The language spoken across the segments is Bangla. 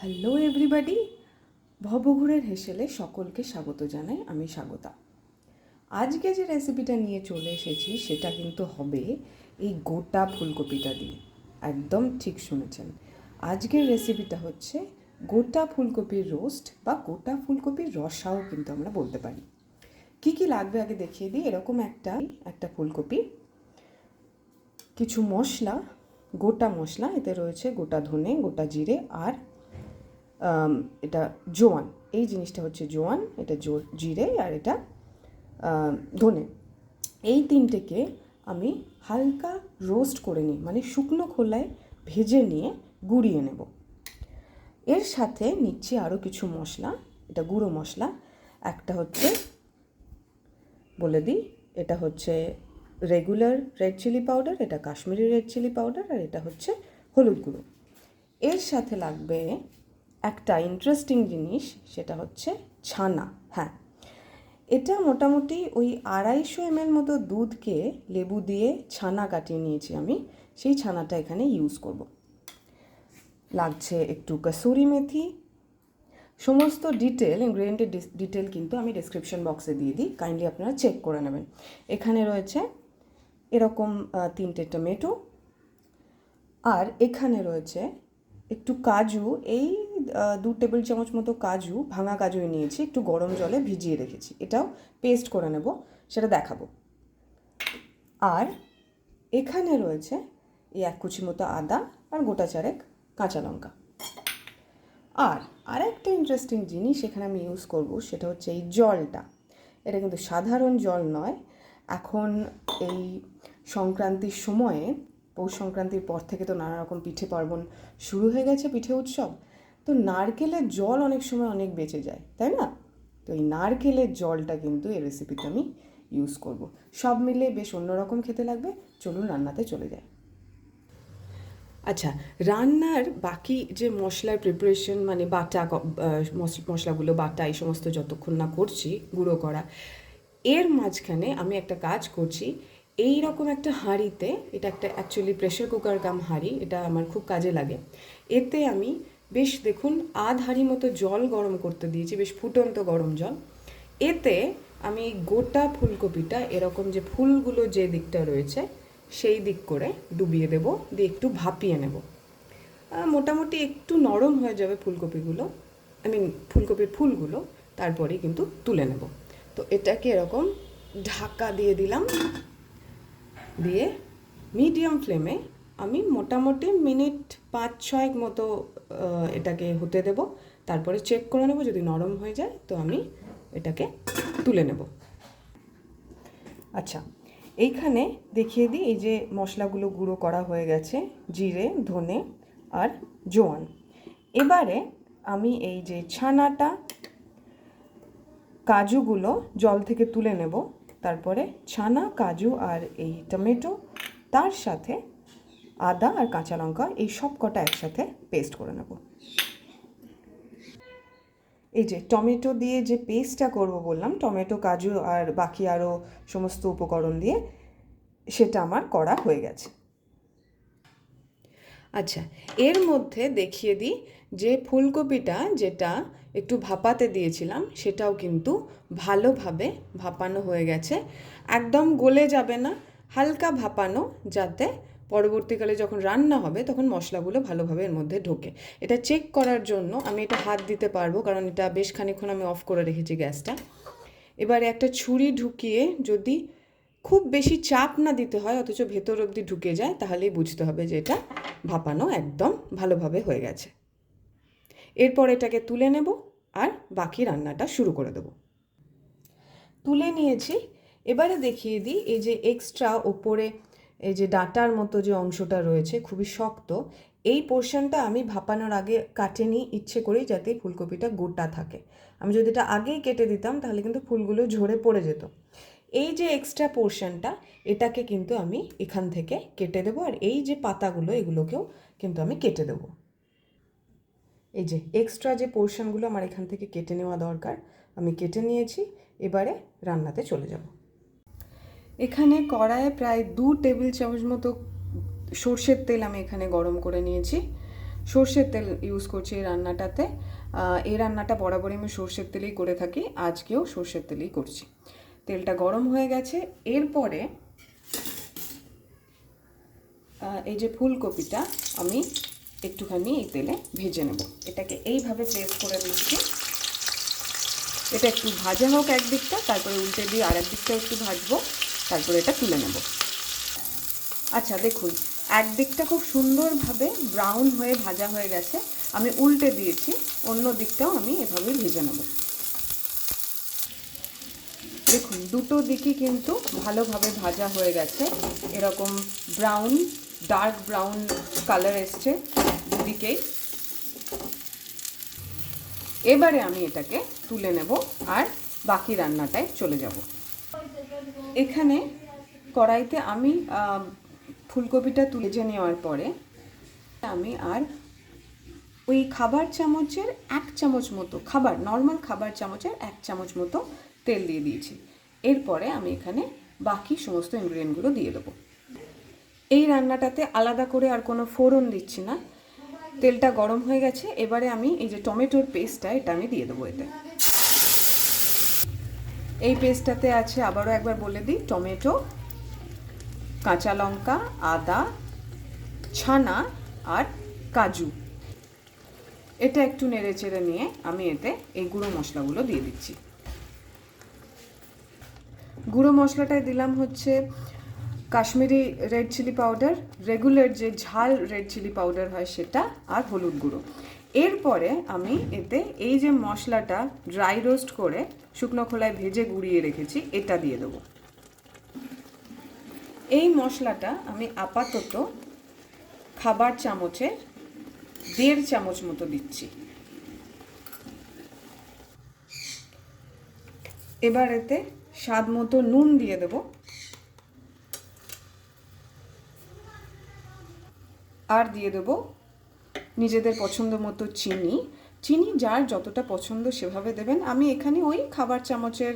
হ্যালো এভরিবাডি, ভবঘুরের হেসেলে সকলকে স্বাগত জানাই। আমি স্বাগতা। আজকে যে রেসিপিটা নিয়ে চলে এসেছি সেটা কিন্তু হবে এই গোটা ফুলকপিটা দিয়ে। একদম ঠিক শুনেছেন, আজকের রেসিপিটা হচ্ছে গোটা ফুলকপির রোস্ট বা গোটা ফুলকপির রসাও কিন্তু আমরা বলতে পারি। কি কি লাগবে আগে দেখিয়ে দিই। এরকম একটা ফুলকপি, কিছু মশলা, গোটা মশলা, এতে রয়েছে গোটা ধনে, গোটা জিরে আর এটা জোয়ান। এই জিনিসটা হচ্ছে জোয়ান, এটা জিরে আর এটা ধনে। এই তিনটেকে আমি হালকা রোস্ট করে নিই, মানে শুকনো খোলায় ভেজে নিয়ে গুঁড়িয়ে নেব। এর সাথে নিচ্ছি আরও কিছু মশলা, এটা গুঁড়ো মশলা। একটা হচ্ছে বলে দিই, এটা হচ্ছে রেগুলার রেড চিলি পাউডার, এটা কাশ্মীরি রেড চিলি পাউডার, আর এটা হচ্ছে হলুদ গুঁড়ো। এর সাথে লাগবে একটা ইন্টারেস্টিং জিনিস, সেটা হচ্ছে ছানা। হ্যাঁ, এটা মোটামুটি ওই 250 ml মতো দুধকে লেবু দিয়ে ছানা কাটিয়ে নিয়েছি আমি, সেই ছানাটা এখানে ইউজ করব। লাগছে একটু কসুরি মেথি। সমস্ত ইনগ্রেডিয়েন্টের ডিটেল কিন্তু আমি ডেসক্রিপশন বক্সে দিয়ে দিই, কাইন্ডলি আপনারা চেক করে নেবেন। এখানে রয়েছে এরকম 3টে টমেটো, আর এখানে রয়েছে একটু কাজু, এই 2 টেবিল চামচ মতো কাজু, ভাঙা কাজুই নিয়েছি, একটু গরম জলে ভিজিয়ে রেখেছি। এটাও পেস্ট করে নেব, সেটা দেখাবো। আর এখানে রয়েছে এই 1 কুচি মতো আদা আর গোটা 4 কাঁচা লঙ্কা। আর একটা ইন্টারেস্টিং জিনিস এখানে আমি ইউজ করব, সেটা হচ্ছে এই জলটা। এটা কিন্তু সাধারণ জল নয়। এখন এই সংক্রান্তির সময়ে, পৌষ সংক্রান্তির পর থেকে তো নানা রকম পিঠে পার্বণ শুরু হয়ে গেছে, পিঠে উৎসব। তো নারকেলের জল অনেক সময় অনেক বেঁচে যায়, তাই না? তো এই নারকেলের জলটা কিন্তু এই রেসিপিতে আমি ইউজ করব। সব মিলে বেশ অন্যরকম খেতে লাগবে। চলুন রান্নাতে চলে যাই। আচ্ছা, রান্নার বাকি যে মশলার প্রিপারেশন, মানে বাটা মশলাগুলো বাটা, এই সমস্ত যতক্ষণ না করছি গুঁড়ো করা, এর মাঝখানে আমি একটা কাজ করছি। এই রকম একটা হাঁড়িতে, এটা একটা অ্যাকচুয়ালি প্রেশার কুকার কাম হাঁড়ি, এটা আমার খুব কাজে লাগে। এতে আমি বেশ দেখুন আধ হাঁড়ি মতো জল গরম করতে দিয়েছি, বেশ ফুটন্ত গরম জল। এতে আমি গোটা ফুলকপিটা এরকম যে ফুলগুলো যে দিকটা রয়েছে সেই দিক করে ডুবিয়ে দেব, দিয়ে একটু ভাপিয়ে নেব। মোটামুটি একটু নরম হয়ে যাবে ফুলকপিগুলো, ফুলকপির ফুলগুলো, তারপরেই কিন্তু তুলে নেব। তো এটাকে এরকম ঢাকা দিয়ে দিলাম, দিয়ে মিডিয়াম ফ্লেমে আমি মোটামুটি মিনিট 5-6 মতো এটাকে হতে দেব। তারপরে চেক করে নেব, যদি নরম হয়ে যায় তো আমি এটাকে তুলে নেব। আচ্ছা, এইখানে দেখিয়ে দিই, এই যে মশলাগুলো গুঁড়ো করা হয়ে গেছে, জিরে, ধনে আর জোয়ান। এবারে আমি এই যে ছানাটা, কাজুগুলো জল থেকে তুলে নেব। তারপরে ছানা, কাজু আর এই টমেটো, তার সাথে আদা আর কাঁচা লঙ্কা, এই সব কটা একসাথে পেস্ট করে নেব। এই যে টমেটো দিয়ে যে পেস্টটা করব বললাম, টমেটো, কাজু আর বাকি আরও সমস্ত উপকরণ দিয়ে, সেটা আমার করা হয়ে গেছে। আচ্ছা, এর মধ্যে দেখিয়ে দিই যে ফুলকপিটা যেটা একটু ভাপাতে দিয়েছিলাম সেটাও কিন্তু ভালোভাবে ভাপানো হয়ে গেছে। একদম গলে যাবে না, হালকা ভাপানো, যাতে পরবর্তীকালে যখন রান্না হবে তখন মশলাগুলো ভালোভাবে এর মধ্যে ঢোকে। এটা চেক করার জন্য আমি এটা হাত দিতে পারবো, কারণ এটা বেশ খানিকক্ষণ আমি অফ করে রেখেছি গ্যাসটা। এবারে একটা ছুরি ঢুকিয়ে, যদি খুব বেশি চাপ না দিতে হয় অথচ ভেতর অবধি ঢুকে যায়, তাহলেই বুঝতে হবে যে এটা ভাপানো একদম ভালোভাবে হয়ে গেছে। এরপর এটাকে তুলে নেব আর বাকি রান্নাটা শুরু করে দেব। তুলে নিয়েছি। এবারে দেখিয়ে দিই, এই যে এক্সট্রা ওপরে এই যে ডাঁটার মতো যে অংশটা রয়েছে খুবই শক্ত, এই পোর্শনটা আমি ভাপানোর আগে কাটে নিই ইচ্ছে করেই, যাতে ফুলকপিটা গোটা থাকে। আমি যদি এটা আগেই কেটে দিতাম তাহলে কিন্তু ফুলগুলো ঝরে পড়ে যেত। এই যে এক্সট্রা পোর্শনটা, এটাকে কিন্তু আমি এখান থেকে কেটে দেবো, আর এই যে পাতাগুলো এগুলোকেও কিন্তু আমি কেটে দেবো। এই যে এক্সট্রা যে পোর্শনগুলো আমার এখান থেকে কেটে নেওয়া দরকার, আমি কেটে নিয়েছি। এবারে রান্নাতে চলে যাব। এখানে কড়াইয়ে প্রায় 2 টেবিল চামচ মতো সর্ষের তেল আমি এখানে গরম করে নিয়েছি। সর্ষের তেল ইউজ করছি এই রান্নাটাতে। এই রান্নাটা বরাবরই আমি সর্ষের তেলেই করে থাকি, আজকেও সর্ষের তেলেই করছি। তেলটা গরম হয়ে গেছে। এরপরে এই যে ফুলকপিটা আমি একটুখানি এই তেলে ভেজে নেব। এটাকে এইভাবে প্রেস করে দিচ্ছি। এটা একটু ভাজা হোক একদিকটা, তারপরে উল্টে দিয়ে আর একদিকটা একটু ভাজবো, তারপরে এটা তুলে নেব। আচ্ছা দেখুন, একদিকটা খুব সুন্দরভাবে ব্রাউন হয়ে ভাজা হয়ে গেছে, আমি উল্টে দিয়েছি, অন্য দিকটাও আমি এভাবে ভেজে নেব। দেখুন দুটো দিকই কিন্তু ভালোভাবে ভাজা হয়ে গেছে, এরকম ব্রাউন, ডার্ক ব্রাউন কালার এসছে দুদিকেই। এবারে আমি এটাকে তুলে নেব আর বাকি রান্নাটায় চলে যাব। এখানে কড়াইতে আমি ফুলকপিটা তুলে নেওয়ার পরে আমি আর ওই খাবার চামচের 1 চামচ মতো, নর্মাল খাবার চামচের 1 চামচ মতো তেল দিয়ে দিয়েছি। এরপরে আমি এখানে বাকি সমস্ত ইনগ্রিডিয়েন্টগুলো দিয়ে দেবো। এই রান্নাটাতে আলাদা করে আর কোনো ফোড়ন দিচ্ছি না। তেলটা গরম হয়ে গেছে, এবারে আমি এই যে টমেটোর পেস্টটা এটা আমি দিয়ে দেবো এতে। এই পেস্টটাতে আছে, আবারও একবার বলে দিই, টমেটো, কাঁচা লঙ্কা, আদা, ছানা আর কাজু। এটা একটু নেড়ে চেড়ে নিয়ে আমি এতে এই গুঁড়ো মশলাগুলো দিয়ে দিচ্ছি। গুঁড়ো মশলাটায় দিলাম হচ্ছে Kashmiri red chilli powder, regular যে ঝাল রেড চিলি পাউডার হয় সেটা, আর হলুদ গুঁড়ো। এরপরে আমি এতে এই যে মশলাটা ড্রাই রোস্ট করে শুকনো খোলায় ভেজে গুঁড়িয়ে রেখেছি এটা দিয়ে দেবো। এই মশলাটা আমি আপাতত খাবার চামচের 1.5 চামচ মতো দিচ্ছি। এবার এতে স্বাদ মতো নুন দিয়ে দেবো, আর দিয়ে দেবো নিজেদের পছন্দ মতো চিনি। চিনি যার যতটা পছন্দ সেভাবে দেবেন। আমি এখানে ওই খাবার চামচের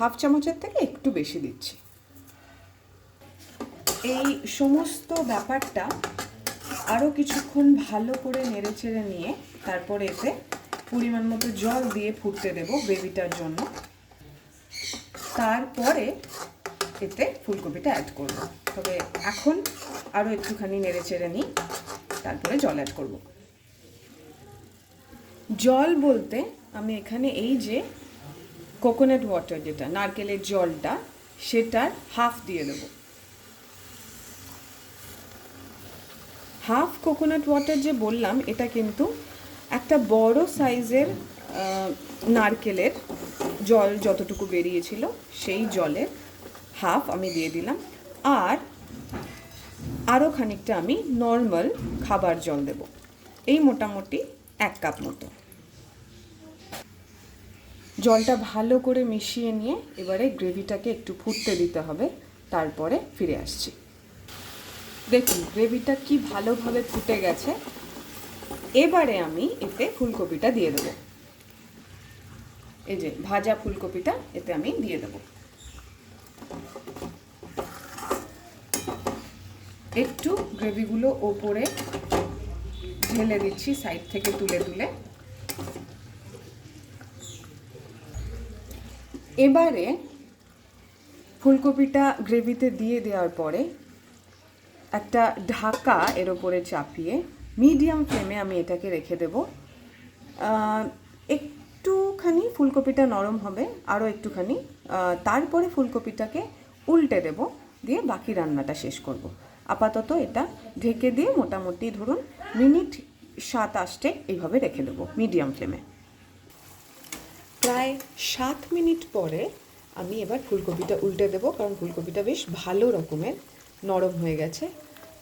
1/2 চামচের থেকে একটু বেশি দিচ্ছি। এই সমস্ত ব্যাপারটা আরও কিছুক্ষণ ভালো করে নেড়ে চেড়ে নিয়ে তারপরে এতে পরিমাণ মতো জল দিয়ে ফুটতে দেবো গ্রেভিটার জন্য। তারপরে এতে ফুলকপিটা অ্যাড করব। তবে এখন আরও একটুখানি নেড়ে চেড়ে নিই, তারপরে জল অ্যাড করব। জল বলতে আমি এখানে এই যে কোকোনাট ওয়াটার, যেটা নারকেলের জলটা, সেটার হাফ দিয়ে দেবো। হাফ কোকোনাট ওয়াটার যে বললাম, এটা কিন্তু একটা বড় সাইজের নারকেলের জল যতটুকু বেরিয়েছিল সেই জলের হাফ আমি দিয়ে দিলাম। আর আরও খানিকটা আমি নর্মাল খাবার জল দেব, এই মোটামুটি 1 কাপ মতো। জলটা ভালো করে মিশিয়ে নিয়ে এবারে গ্রেভিটাকে একটু ফুটতে দিতে হবে, তারপরে ফিরে আসছি। দেখুন গ্রেভিটা কি ভালোভাবে ফুটে গেছে। এবারে আমি এতে ফুলকপিটা দিয়ে দেবো। এই যে ভাজা ফুলকপিটা এতে আমি দিয়ে দেবো। একটু গ্রেভিগুলো ওপরে ঢেলে দিচ্ছি সাইড থেকে তুলে তুলে। এবারে ফুলকপিটা গ্রেভিতে দিয়ে দেওয়ার পরে একটা ঢাকা এর ওপরে চাপিয়ে মিডিয়াম ফ্লেমে আমি এটাকে রেখে দেব। একটুখানি ফুলকপিটা নরম হবে, আরও একটুখানি, তারপরে ফুলকপিটাকে উল্টে দেব, দিয়ে বাকি রান্নাটা শেষ করব। আপাতত এটা ঢেকে দিয়ে মোটামুটি ধরুন মিনিট 7-8 এইভাবে রেখে দেবো মিডিয়াম ফ্লেমে। প্রায় 7 মিনিট পরে আমি এবার ফুলকপিটা উল্টে দেবো, কারণ ফুলকপিটা বেশ ভালো রকমের নরম হয়ে গেছে।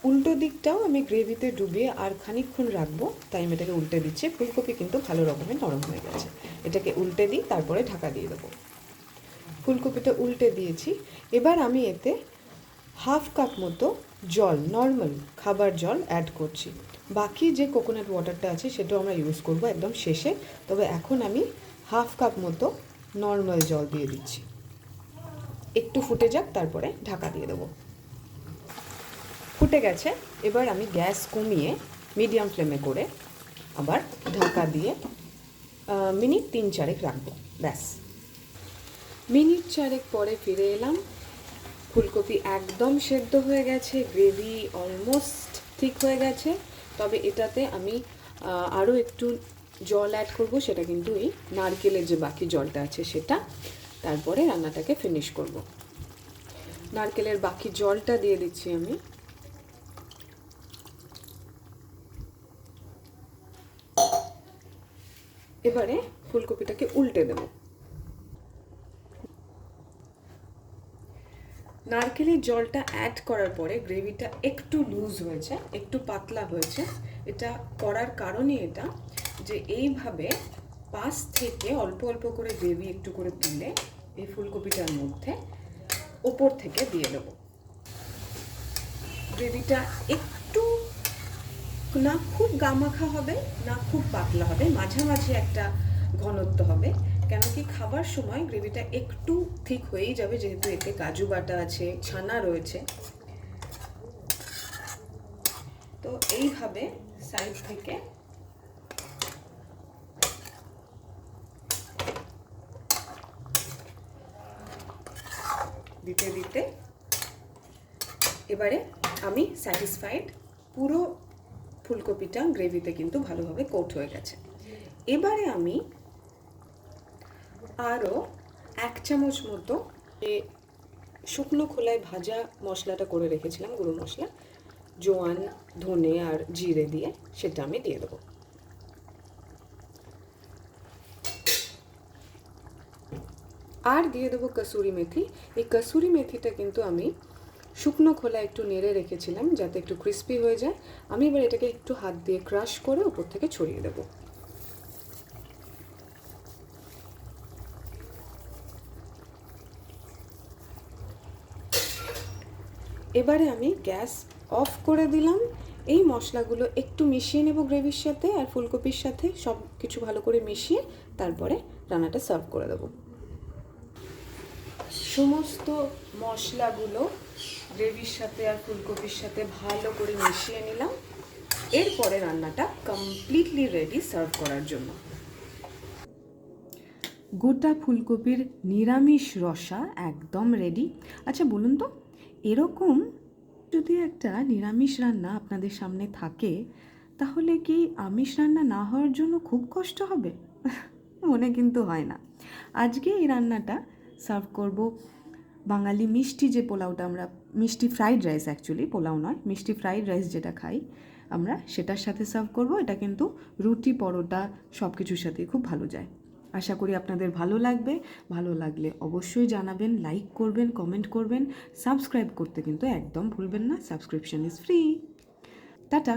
উল্টো দিকটাও আমি গ্রেভিতে ডুবিয়ে আর খানিকক্ষণ রাখবো, তাই আমি এটাকে উল্টে দিচ্ছি। ফুলকপি কিন্তু ভালো রকমের নরম হয়ে গেছে। এটাকে উল্টে দিই, তারপরে ঢাকা দিয়ে দেবো। ফুলকপিটা উল্টে দিয়েছি। এবার আমি এতে 1/2 কাপ মতো জল, নর্মাল খাবার জল অ্যাড করছি। বাকি যে কোকোনাট ওয়াটারটা আছে সেটাও আমরা ইউজ করব একদম শেষে। তবে এখন আমি 1/2 কাপ মতো নর্মাল জল দিয়ে দিচ্ছি। একটু ফুটে যাক, তারপরে ঢাকা দিয়ে দেবো। ফুটে গেছে। এবার আমি গ্যাস কমিয়ে মিডিয়াম ফ্লেমে করে আবার ঢাকা দিয়ে মিনিট 3-4 রাখবো। ব্যাস, মিনিট 4 পরে ফিরে এলাম। ফুলকপি একদম সেদ্ধ হয়ে গেছে, গ্রেভি অলমোস্ট ঠিক হয়ে গেছে। তবে এটাতে আমি আরও একটু জল অ্যাড করব, সেটা কিন্তু এই নারকেলের যে বাকি জলটা আছে সেটা। তারপরে রান্নাটাকে ফিনিশ করব। নারকেলের বাকি জলটা দিয়ে দিচ্ছি আমি। এবারে ফুলকপিটাকে উল্টে দেব। নারকেলের জলটা অ্যাড করার পরে গ্রেভিটা একটু লুজ হয়েছে, একটু পাতলা হয়েছে। এটা করার কারণই এটা যে এইভাবে পাশ থেকে অল্প অল্প করে গ্রেভি একটু করে তুলে এই ফুলকপিটার মধ্যে ওপর থেকে দিয়ে দেবো। গ্রেভিটা একটু না খুব গামাখা হবে, না খুব পাতলা হবে, মাঝামাঝি একটা ঘনত্ব হবে। কেন কি খাবার সময় গ্রেভিটা একটু ঠিক হয়েই যাবে, যেহেতু এতে কাজু বাটা আছে, ছানা রয়েছে। তো এইভাবে সাইড থেকে দিতে দিতে এবারে আমি স্যাটিসফাইড, পুরো ফুলকপিটা গ্রেভিতে কিন্তু ভালোভাবে কোট হয়ে গেছে। এবারে আমি আরও 1 চামচ মতো শুকনো খোলায় ভাজা মশলাটা করে রেখেছিলাম, গুঁড়ো মশলা, জোয়ান, ধনে আর জিরে দিয়ে, সেটা আমি দিয়ে দেবো। আর দিয়ে দেবো কসুরি মেথি। এই কসুরি মেথিটা কিন্তু আমি শুকনো খোলা একটু নেড়ে রেখেছিলাম যাতে একটু ক্রিস্পি হয়ে যায়। আমি এবার এটাকে একটু হাত দিয়ে ক্রাশ করে উপর থেকে ছড়িয়ে দেবো। এবারে আমি গ্যাস অফ করে দিলাম। এই মশলাগুলো একটু মিশিয়ে নেব গ্রেভির সাথে আর ফুলকপির সাথে, সব কিছু ভালো করে মিশিয়ে তারপরে রান্নাটা সার্ভ করে দেবো। সমস্ত মশলাগুলো গ্রেভির সাথে আর ফুলকপির সাথে ভালো করে মিশিয়ে নিলাম। এরপরে রান্নাটা কমপ্লিটলি রেডি সার্ভ করার জন্য। গোটা ফুলকপির নিরামিষ রসা একদম রেডি। আচ্ছা বলুন তো, এরকম যদি একটা নিরামিষ রান্না আপনাদের সামনে থাকে, তাহলে কি আমিষ রান্না না হওয়ার জন্য খুব কষ্ট হবে? মনে কিন্তু হয় না। আজকে এই রান্নাটা সার্ভ করব বাঙালি মিষ্টি যে পোলাওটা আমরা, মিষ্টি ফ্রাইড রাইস, অ্যাকচুয়ালি পোলাও নয়, মিষ্টি ফ্রাইড রাইস যেটা খাই আমরা, সেটার সাথে সার্ভ করব। এটা কিন্তু রুটি, পরোটা সব কিছুর সাথেই খুব ভালো যায়। আশা করি আপনাদের ভালো লাগবে। ভালো লাগলে অবশ্যই জানাবেন, লাইক করবেন, কমেন্ট করবেন, সাবস্ক্রাইব করতে কিন্তু একদম ভুলবেন না। Subscription is free. টাটা।